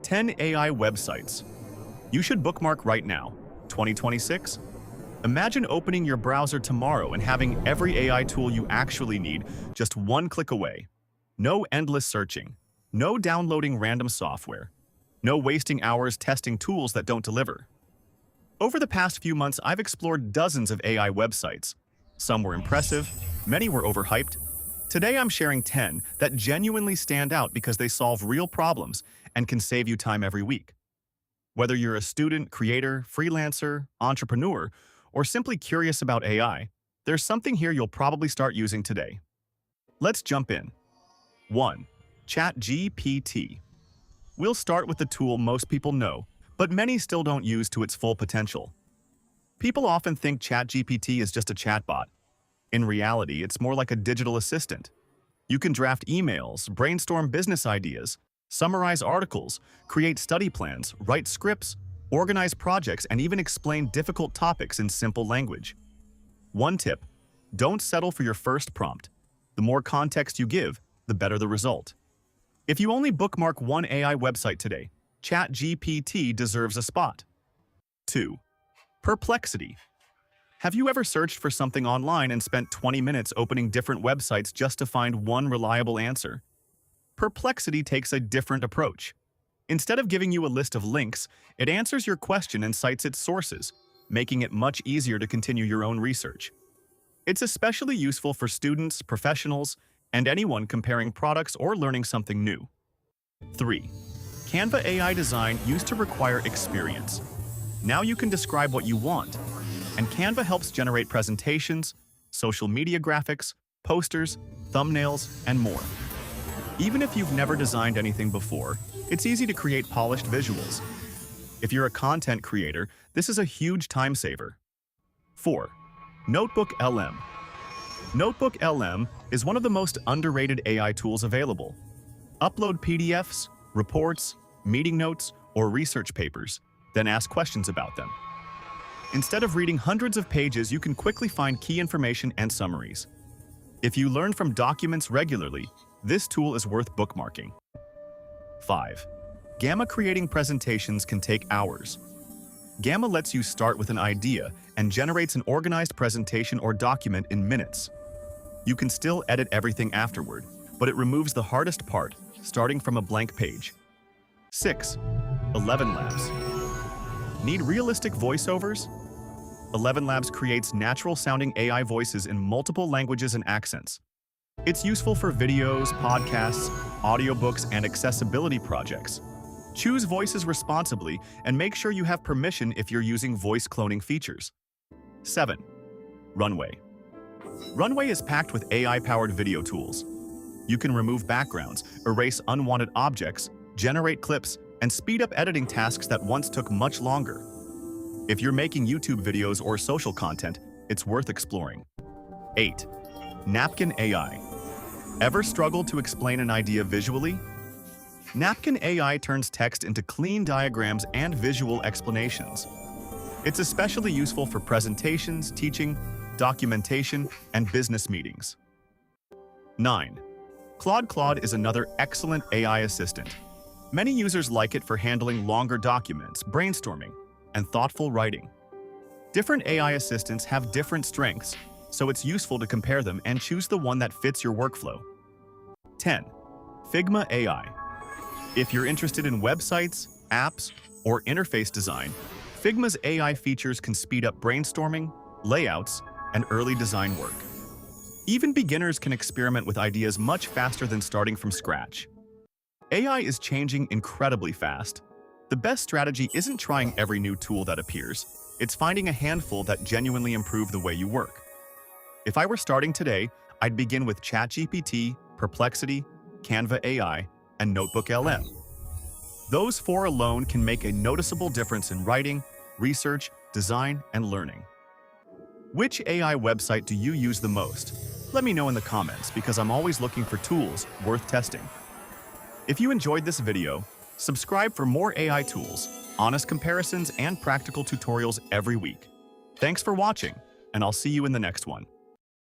10 AI websites you should bookmark right now. 2026? Imagine opening your browser tomorrow and having every AI tool you actually need just one click away. No endless searching. No downloading random software. No wasting hours testing tools that don't deliver. Over the past few months, I've explored dozens of AI websites. Some were impressive, many were overhyped. Today I'm sharing 10 that genuinely stand out because they solve real problems and can save you time every week. Whether you're a student, creator, freelancer, entrepreneur, or simply curious about AI, there's something here you'll probably start using today. Let's jump in. 1. ChatGPT. We'll start with the tool most people know, but many still don't use to its full potential. People often think ChatGPT is just a chatbot. In reality, it's more like a digital assistant. You can draft emails, brainstorm business ideas, summarize articles, create study plans, write scripts, organize projects, and even explain difficult topics in simple language. One tip: don't settle for your first prompt. The more context you give, the better the result. If you only bookmark one AI website today, ChatGPT deserves a spot. 2. Perplexity. Have you ever searched for something online and spent 20 minutes opening different websites just to find one reliable answer? Perplexity takes a different approach. Instead of giving you a list of links, it answers your question and cites its sources, making it much easier to continue your own research. It's especially useful for students, professionals, and anyone comparing products or learning something new. 3. Canva AI design used to require experience. Now you can describe what you want, and Canva helps generate presentations, social media graphics, posters, thumbnails, and more. Even if you've never designed anything before, it's easy to create polished visuals. If you're a content creator, this is a huge time saver. 4. Notebook LM. Notebook LM is one of the most underrated AI tools available. Upload PDFs, reports, meeting notes, or research papers, then ask questions about them. Instead of reading hundreds of pages, you can quickly find key information and summaries. If you learn from documents regularly, this tool is worth bookmarking. 5. Gamma creating presentations can take hours. Gamma lets you start with an idea and generates an organized presentation or document in minutes. You can still edit everything afterward, but it removes the hardest part, starting from a blank page. 6. 11 Labs. Need realistic voiceovers? 11 Labs creates natural-sounding AI voices in multiple languages and accents. It's useful for videos, podcasts, audiobooks, and accessibility projects. Choose voices responsibly and make sure you have permission if you're using voice cloning features. 7. Runway. Runway is packed with AI-powered video tools. You can remove backgrounds, erase unwanted objects, generate clips, and speed up editing tasks that once took much longer. If you're making YouTube videos or social content, it's worth exploring. 8. Napkin AI. Ever struggled to explain an idea visually? Napkin AI turns text into clean diagrams and visual explanations. It's especially useful for presentations, teaching, documentation, and business meetings. 9. Claude is another excellent AI assistant. Many users like it for handling longer documents, brainstorming, and thoughtful writing. Different AI assistants have different strengths, so it's useful to compare them and choose the one that fits your workflow. 10. Figma AI. If you're interested in websites, apps, or interface design, Figma's AI features can speed up brainstorming, layouts, and early design work. Even beginners can experiment with ideas much faster than starting from scratch. AI is changing incredibly fast. The best strategy isn't trying every new tool that appears, it's finding a handful that genuinely improve the way you work. If I were starting today, I'd begin with ChatGPT, Perplexity, Canva AI, and Notebook LM. Those 4 alone can make a noticeable difference in writing, research, design, and learning. Which AI website do you use the most? Let me know in the comments because I'm always looking for tools worth testing. If you enjoyed this video, subscribe for more AI tools, honest comparisons, and practical tutorials every week. Thanks for watching, and I'll see you in the next one.